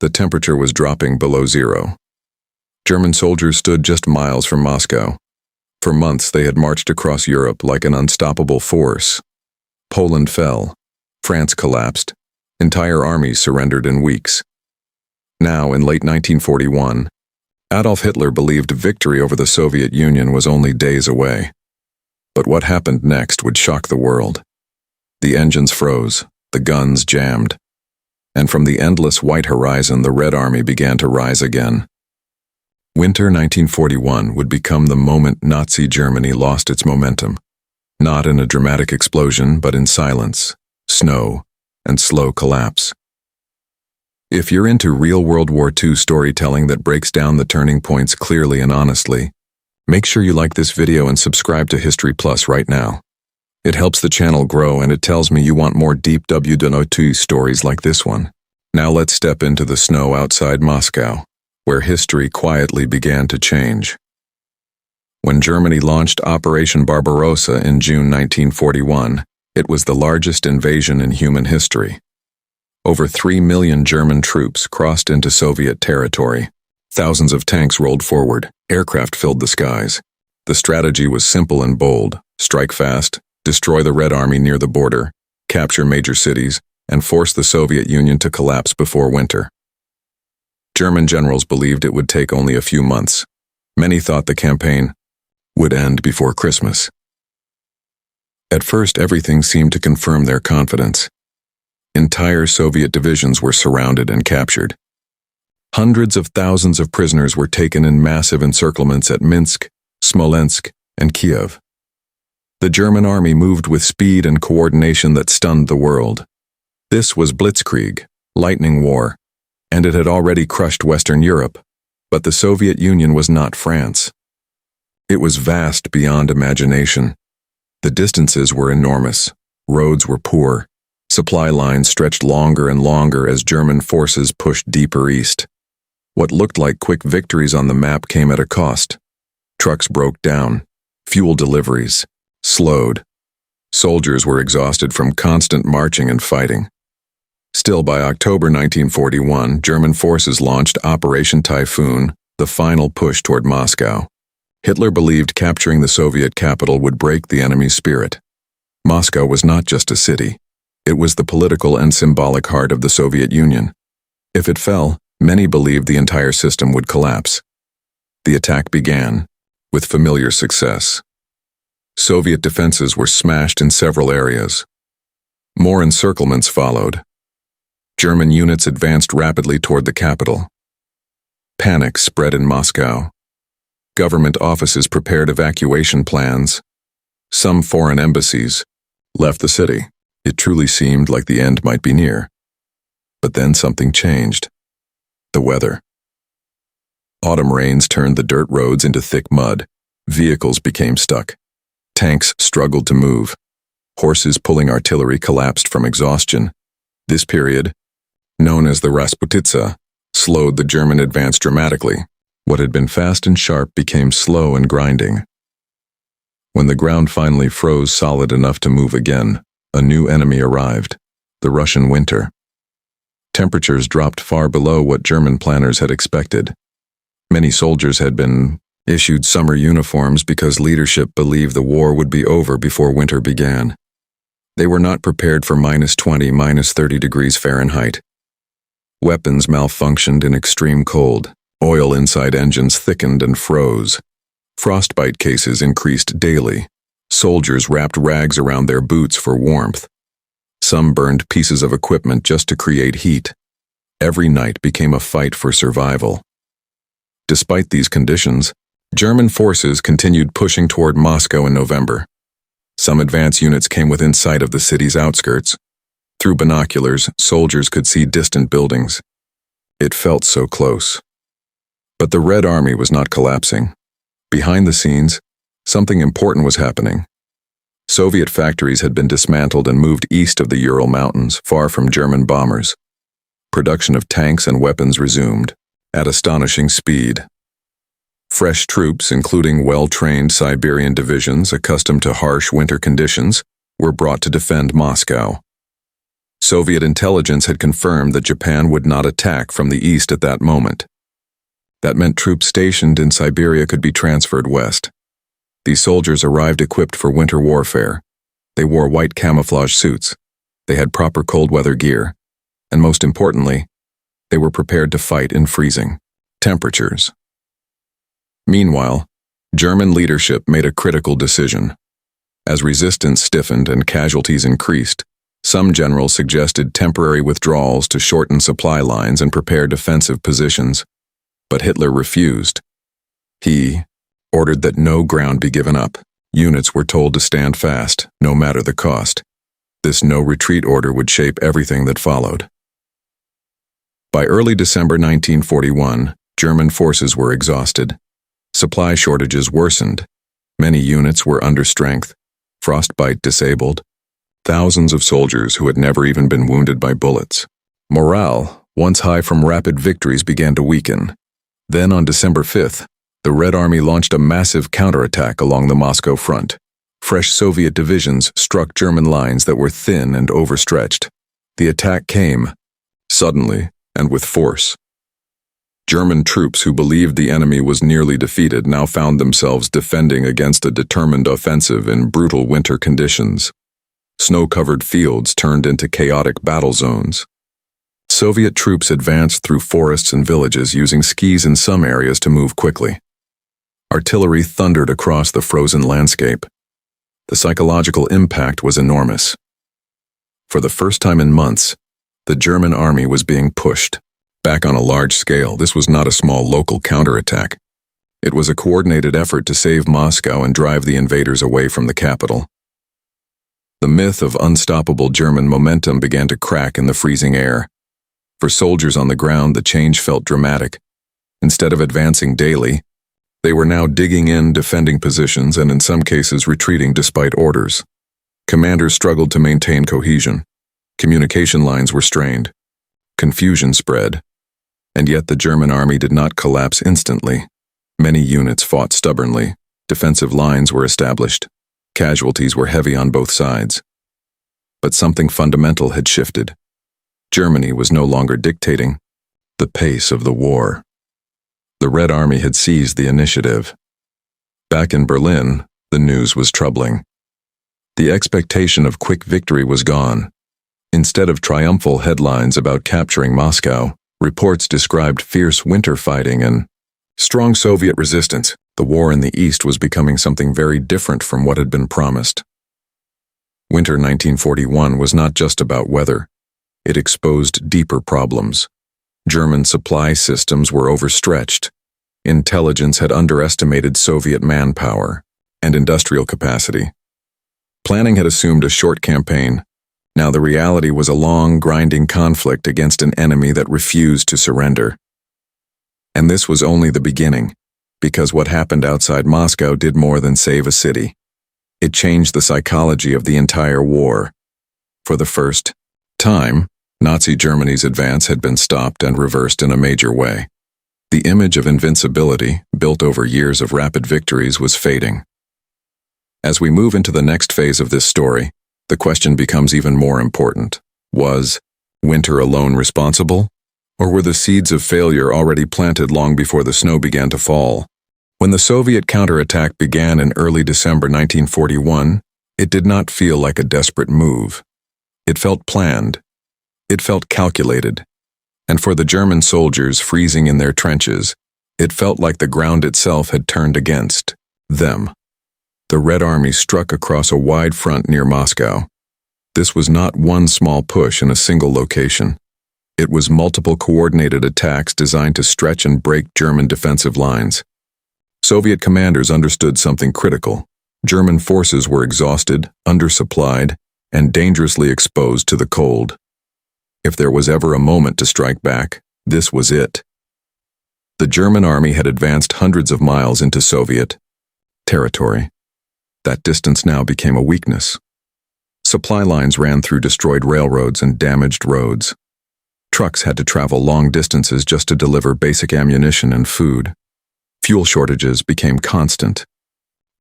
The temperature was dropping below zero. German soldiers stood just miles from Moscow. For months they had marched across Europe like an unstoppable force. Poland fell. France collapsed. Entire armies surrendered in weeks. Now, in late 1941, Adolf Hitler believed victory over the Soviet Union was only days away. But what happened next would shock the world. The engines froze, the guns jammed, and from the endless white horizon the Red Army began to rise again. Winter 1941 would become the moment Nazi Germany lost its momentum, not in a dramatic explosion, but in silence, snow, and slow collapse. If you're into real World War II storytelling that breaks down the turning points clearly and honestly, make sure you like this video and subscribe to History Plus right now. It helps the channel grow and it tells me you want more deep WW2 stories like this one. Now let's step into the snow outside Moscow, where history quietly began to change. When Germany launched Operation Barbarossa in June 1941, it was the largest invasion in human history. Over 3 million German troops crossed into Soviet territory. Thousands of tanks rolled forward, aircraft filled the skies. The strategy was simple and bold: strike fast, destroy the Red Army near the border, capture major cities, and force the Soviet Union to collapse before winter. German generals believed it would take only a few months. Many thought the campaign would end before Christmas. At first, everything seemed to confirm their confidence. Entire Soviet divisions were surrounded and captured. Hundreds of thousands of prisoners were taken in massive encirclements at Minsk, Smolensk, and Kiev. The German army moved with speed and coordination that stunned the world. This was Blitzkrieg, lightning war, and it had already crushed Western Europe, but the Soviet Union was not France. It was vast beyond imagination. The distances were enormous, roads were poor, supply lines stretched longer and longer as German forces pushed deeper east. What looked like quick victories on the map came at a cost. Trucks broke down, fuel deliveries slowed. Soldiers were exhausted from constant marching and fighting. Still, by October 1941, German forces launched Operation Typhoon, the final push toward Moscow. Hitler believed capturing the Soviet capital would break the enemy's spirit. Moscow was not just a city. It was the political and symbolic heart of the Soviet Union. If it fell, many believed the entire system would collapse. The attack began, with familiar success. Soviet defenses were smashed in several areas. More encirclements followed. German units advanced rapidly toward the capital. Panic spread in Moscow. Government offices prepared evacuation plans. Some foreign embassies left the city. It truly seemed like the end might be near. But then something changed. The weather. Autumn rains turned the dirt roads into thick mud. Vehicles became stuck. Tanks struggled to move. Horses pulling artillery collapsed from exhaustion. This period, known as the Rasputitsa, slowed the German advance dramatically. What had been fast and sharp became slow and grinding. When the ground finally froze solid enough to move again, a new enemy arrived: the Russian winter. Temperatures dropped far below what German planners had expected. Many soldiers had been issued summer uniforms because leadership believed the war would be over before winter began. They were not prepared for -20, -30 degrees Fahrenheit. Weapons malfunctioned in extreme cold. Oil inside engines thickened and froze. Frostbite cases increased daily. Soldiers wrapped rags around their boots for warmth. Some burned pieces of equipment just to create heat. Every night became a fight for survival. Despite these conditions, German forces continued pushing toward Moscow in November. Some advance units came within sight of the city's outskirts. Through binoculars, soldiers could see distant buildings. It felt so close. But the Red Army was not collapsing. Behind the scenes, something important was happening. Soviet factories had been dismantled and moved east of the Ural Mountains, far from German bombers. Production of tanks and weapons resumed, at astonishing speed. Fresh troops, including well-trained Siberian divisions accustomed to harsh winter conditions, were brought to defend Moscow. Soviet intelligence had confirmed that Japan would not attack from the east at that moment. That meant troops stationed in Siberia could be transferred west. These soldiers arrived equipped for winter warfare. They wore white camouflage suits. They had proper cold weather gear. And most importantly, they were prepared to fight in freezing temperatures. Meanwhile, German leadership made a critical decision. As resistance stiffened and casualties increased, some generals suggested temporary withdrawals to shorten supply lines and prepare defensive positions. But Hitler refused. He ordered that no ground be given up. Units were told to stand fast, no matter the cost. This no-retreat order would shape everything that followed. By early December 1941, German forces were exhausted. Supply shortages worsened. Many units were under strength, frostbite disabled. Thousands of soldiers who had never even been wounded by bullets. Morale, once high from rapid victories, began to weaken. Then on December 5th, the Red Army launched a massive counterattack along the Moscow front. Fresh Soviet divisions struck German lines that were thin and overstretched. The attack came, suddenly and with force. German troops who believed the enemy was nearly defeated now found themselves defending against a determined offensive in brutal winter conditions. Snow-covered fields turned into chaotic battle zones. Soviet troops advanced through forests and villages using skis in some areas to move quickly. Artillery thundered across the frozen landscape. The psychological impact was enormous. For the first time in months, the German army was being pushed. Back on a large scale, this was not a small local counterattack. It was a coordinated effort to save Moscow and drive the invaders away from the capital. The myth of unstoppable German momentum began to crack in the freezing air. For soldiers on the ground, the change felt dramatic. Instead of advancing daily, they were now digging in, defending positions, and in some cases retreating despite orders. Commanders struggled to maintain cohesion. Communication lines were strained. Confusion spread. And yet the German army did not collapse instantly. Many units fought stubbornly. Defensive lines were established. Casualties were heavy on both sides. But something fundamental had shifted. Germany was no longer dictating the pace of the war. The Red Army had seized the initiative. Back in Berlin, the news was troubling. The expectation of quick victory was gone. Instead of triumphal headlines about capturing Moscow, reports described fierce winter fighting and strong Soviet resistance. The war in the East was becoming something very different from what had been promised. Winter 1941 was not just about weather. It exposed deeper problems. German supply systems were overstretched. Intelligence had underestimated Soviet manpower and industrial capacity. Planning had assumed a short campaign. Now the reality was a long, grinding conflict against an enemy that refused to surrender. And this was only the beginning, because what happened outside Moscow did more than save a city. It changed the psychology of the entire war. For the first time, Nazi Germany's advance had been stopped and reversed in a major way. The image of invincibility, built over years of rapid victories, was fading. As we move into the next phase of this story, the question becomes even more important. Was winter alone responsible? Or were the seeds of failure already planted long before the snow began to fall? When the Soviet counterattack began in early December 1941, it did not feel like a desperate move. It felt planned. It felt calculated. And for the German soldiers freezing in their trenches, it felt like the ground itself had turned against them. The Red Army struck across a wide front near Moscow. This was not one small push in a single location. It was multiple coordinated attacks designed to stretch and break German defensive lines. Soviet commanders understood something critical. German forces were exhausted, undersupplied, and dangerously exposed to the cold. If there was ever a moment to strike back, this was it. The German army had advanced hundreds of miles into Soviet territory. That distance now became a weakness. Supply lines ran through destroyed railroads and damaged roads. Trucks had to travel long distances just to deliver basic ammunition and food. Fuel shortages became constant.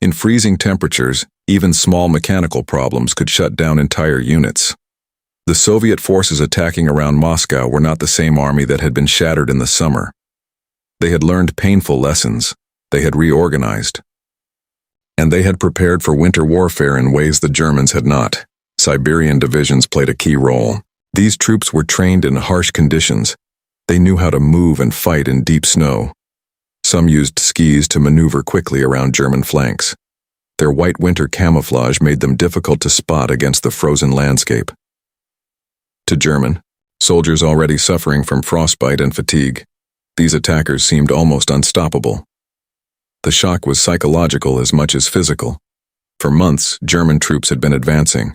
In freezing temperatures, even small mechanical problems could shut down entire units. The Soviet forces attacking around Moscow were not the same army that had been shattered in the summer. They had learned painful lessons. They had reorganized. And they had prepared for winter warfare in ways the Germans had not. Siberian divisions played a key role. These troops were trained in harsh conditions. They knew how to move and fight in deep snow. Some used skis to maneuver quickly around German flanks. Their white winter camouflage made them difficult to spot against the frozen landscape. To German soldiers already suffering from frostbite and fatigue, these attackers seemed almost unstoppable. The shock was psychological as much as physical. For months, German troops had been advancing.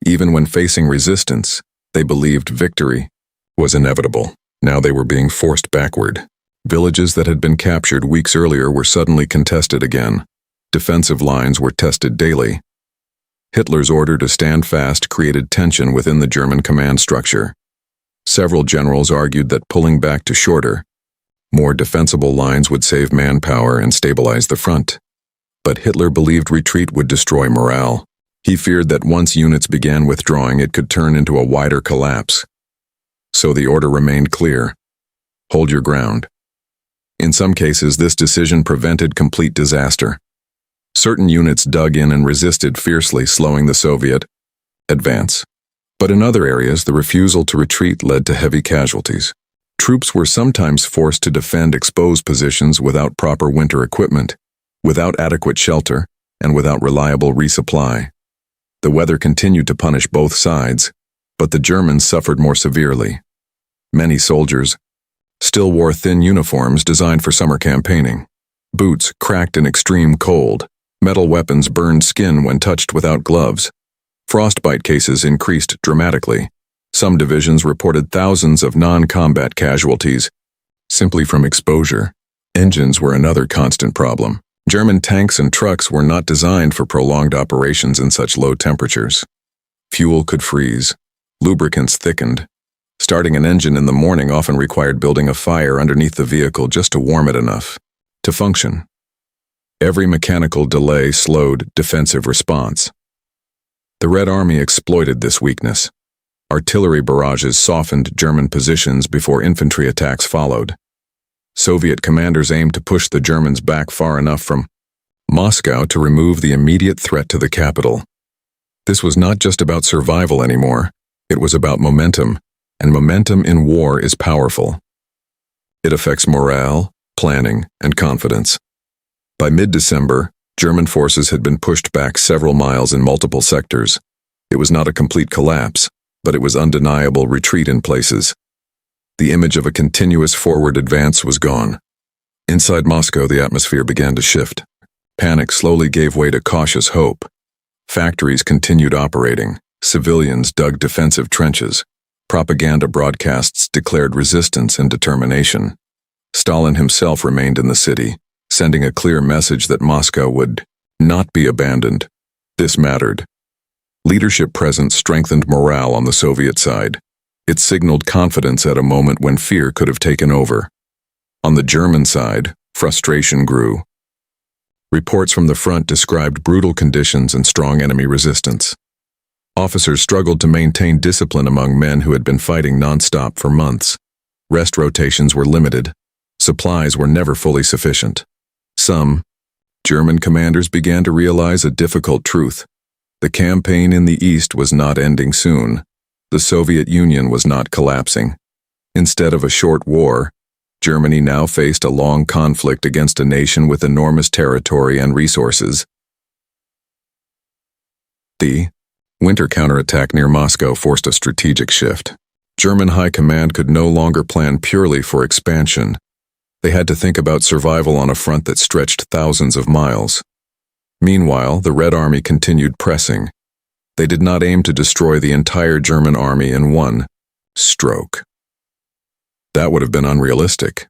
Even when facing resistance, they believed victory was inevitable. Now they were being forced backward. Villages that had been captured weeks earlier were suddenly contested again. Defensive lines were tested daily. Hitler's order to stand fast created tension within the German command structure. Several generals argued that pulling back to shorter, more defensible lines would save manpower and stabilize the front. But Hitler believed retreat would destroy morale. He feared that once units began withdrawing, it could turn into a wider collapse. So the order remained clear: hold your ground. In some cases, this decision prevented complete disaster. Certain units dug in and resisted fiercely, slowing the Soviet advance. But in other areas, the refusal to retreat led to heavy casualties. Troops were sometimes forced to defend exposed positions without proper winter equipment, without adequate shelter, and without reliable resupply. The weather continued to punish both sides, but the Germans suffered more severely. Many soldiers still wore thin uniforms designed for summer campaigning. Boots cracked in extreme cold. Metal weapons burned skin when touched without gloves. Frostbite cases increased dramatically. Some divisions reported thousands of non-combat casualties simply from exposure. Engines were another constant problem. German tanks and trucks were not designed for prolonged operations in such low temperatures. Fuel could freeze. Lubricants thickened. Starting an engine in the morning often required building a fire underneath the vehicle just to warm it enough to function. Every mechanical delay slowed defensive response. The Red Army exploited this weakness. Artillery barrages softened German positions before infantry attacks followed. Soviet commanders aimed to push the Germans back far enough from Moscow to remove the immediate threat to the capital. This was not just about survival anymore. It was about momentum, and momentum in war is powerful. It affects morale, planning, and confidence. By mid-December, German forces had been pushed back several miles in multiple sectors. It was not a complete collapse, but it was undeniable retreat in places. The image of a continuous forward advance was gone. Inside Moscow, the atmosphere began to shift. Panic slowly gave way to cautious hope. Factories continued operating. Civilians dug defensive trenches. Propaganda broadcasts declared resistance and determination. Stalin himself remained in the city, sending a clear message that Moscow would not be abandoned. This mattered. Leadership presence strengthened morale on the Soviet side. It signaled confidence at a moment when fear could have taken over. On the German side, frustration grew. Reports from the front described brutal conditions and strong enemy resistance. Officers struggled to maintain discipline among men who had been fighting nonstop for months. Rest rotations were limited. Supplies were never fully sufficient. Some German commanders began to realize a difficult truth. The campaign in the East was not ending soon. The Soviet Union was not collapsing. Instead of a short war, Germany now faced a long conflict against a nation with enormous territory and resources. The winter counterattack near Moscow forced a strategic shift. German high command could no longer plan purely for expansion. They had to think about survival on a front that stretched thousands of miles. Meanwhile, the Red Army continued pressing. They did not aim to destroy the entire German army in one stroke. That would have been unrealistic.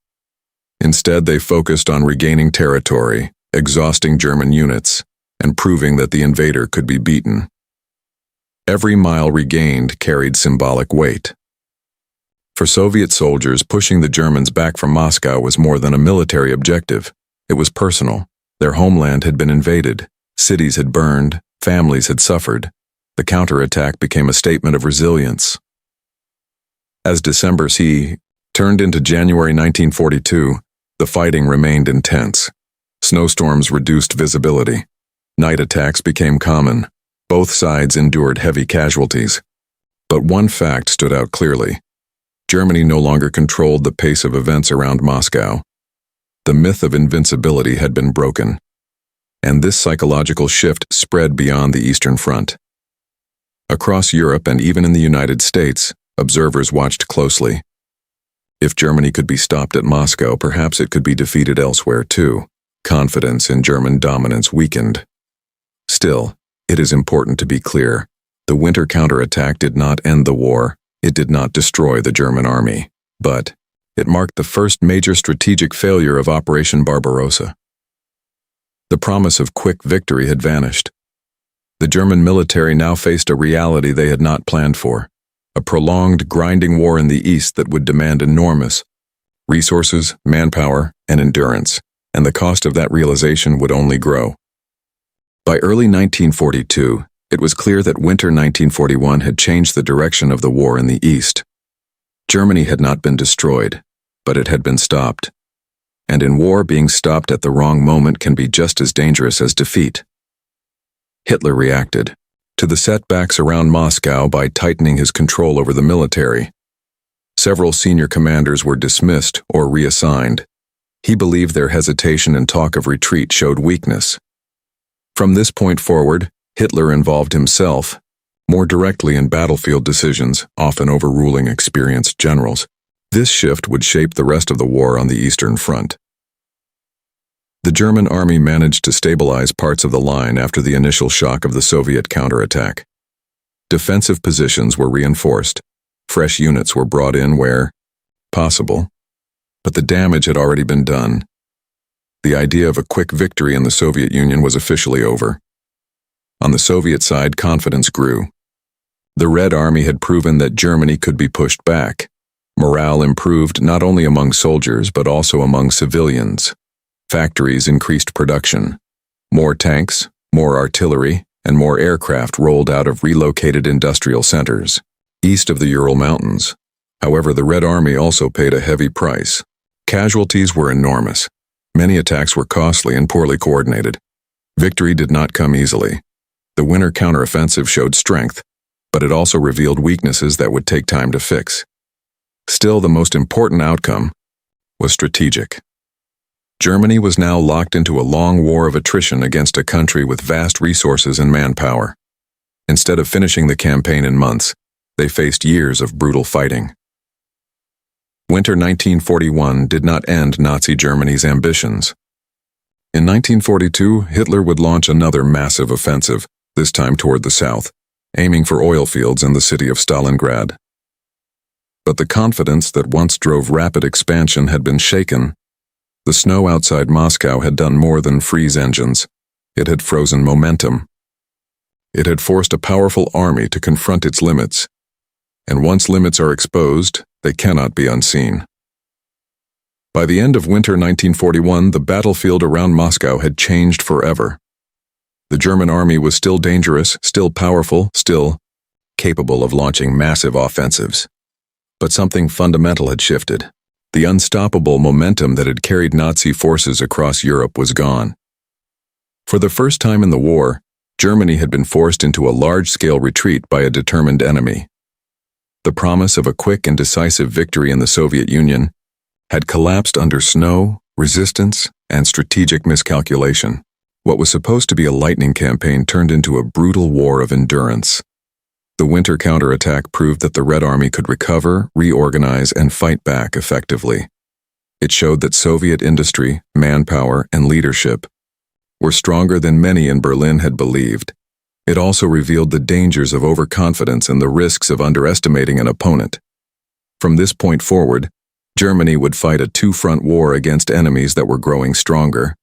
Instead, they focused on regaining territory, exhausting German units, and proving that the invader could be beaten. Every mile regained carried symbolic weight. For Soviet soldiers, pushing the Germans back from Moscow was more than a military objective. It was personal. Their homeland had been invaded. Cities had burned. Families had suffered. The counterattack became a statement of resilience. As December turned into January 1942, the fighting remained intense. Snowstorms reduced visibility. Night attacks became common. Both sides endured heavy casualties. But one fact stood out clearly. Germany no longer controlled the pace of events around Moscow. The myth of invincibility had been broken, and this psychological shift spread beyond the Eastern Front. Across Europe and even in the United States, observers watched closely. If Germany could be stopped at Moscow, perhaps it could be defeated elsewhere too. Confidence in German dominance weakened. Still, it is important to be clear. The winter counterattack did not end the war. It did not destroy the German army. But it marked the first major strategic failure of Operation Barbarossa. The promise of quick victory had vanished. The German military now faced a reality they had not planned for. A prolonged, grinding war in the east that would demand enormous resources, manpower, and endurance, and the cost of that realization would only grow. By early 1942, it was clear that winter 1941 had changed the direction of the war in the east. Germany had not been destroyed, but it had been stopped. And in war, being stopped at the wrong moment can be just as dangerous as defeat. Hitler reacted to the setbacks around Moscow by tightening his control over the military. Several senior commanders were dismissed or reassigned. He believed their hesitation and talk of retreat showed weakness. From this point forward, Hitler involved himself more directly in battlefield decisions, often overruling experienced generals. This shift would shape the rest of the war on the Eastern Front. The German army managed to stabilize parts of the line after the initial shock of the Soviet counterattack. Defensive positions were reinforced. Fresh units were brought in where possible, but the damage had already been done. The idea of a quick victory in the Soviet Union was officially over. On the Soviet side, confidence grew. The Red Army had proven that Germany could be pushed back. Morale improved not only among soldiers but also among civilians. Factories increased production. More tanks, more artillery, and more aircraft rolled out of relocated industrial centers east of the Ural Mountains. However, the Red Army also paid a heavy price. Casualties were enormous. Many attacks were costly and poorly coordinated. Victory did not come easily. The winter counteroffensive showed strength, but it also revealed weaknesses that would take time to fix. Still, the most important outcome was strategic. Germany was now locked into a long war of attrition against a country with vast resources and manpower. Instead of finishing the campaign in months, they faced years of brutal fighting. Winter 1941 did not end Nazi Germany's ambitions. In 1942, Hitler would launch another massive offensive, this time toward the south, aiming for oil fields in the city of Stalingrad. But the confidence that once drove rapid expansion had been shaken. The snow outside Moscow had done more than freeze engines. It had frozen momentum. It had forced a powerful army to confront its limits. And once limits are exposed, they cannot be unseen. By the end of winter 1941, the battlefield around Moscow had changed forever. The German army was still dangerous, still powerful, still capable of launching massive offensives. But something fundamental had shifted. The unstoppable momentum that had carried Nazi forces across Europe was gone. For the first time in the war, Germany had been forced into a large-scale retreat by a determined enemy. The promise of a quick and decisive victory in the Soviet Union had collapsed under snow, resistance, and strategic miscalculation. What was supposed to be a lightning campaign turned into a brutal war of endurance. The winter counterattack proved that the Red Army could recover, reorganize, and fight back effectively. It showed that Soviet industry, manpower, and leadership were stronger than many in Berlin had believed. It also revealed the dangers of overconfidence and the risks of underestimating an opponent. From this point forward, Germany would fight a two-front war against enemies that were growing stronger.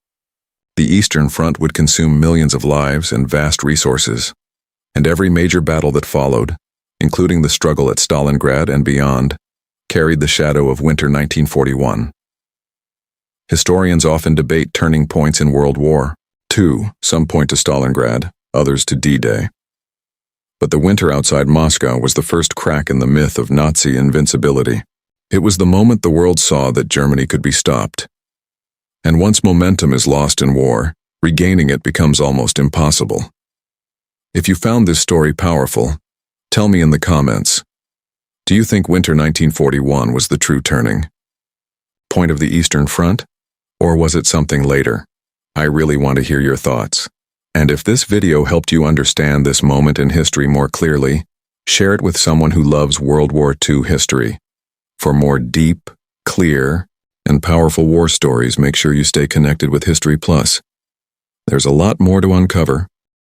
The Eastern Front would consume millions of lives and vast resources. And every major battle that followed, including the struggle at Stalingrad and beyond, carried the shadow of winter 1941. Historians often debate turning points in World War II. Some point to Stalingrad, others to D-Day. But the winter outside Moscow was the first crack in the myth of Nazi invincibility. It was the moment the world saw that Germany could be stopped. And once momentum is lost in war, regaining it becomes almost impossible. If you found this story powerful, tell me in the comments. Do you think winter 1941 was the true turning point of the Eastern Front? Or was it something later? I really want to hear your thoughts. And if this video helped you understand this moment in history more clearly, share it with someone who loves World War II history. For more deep, clear, and powerful war stories, make sure you stay connected with History Plus. There's a lot more to uncover.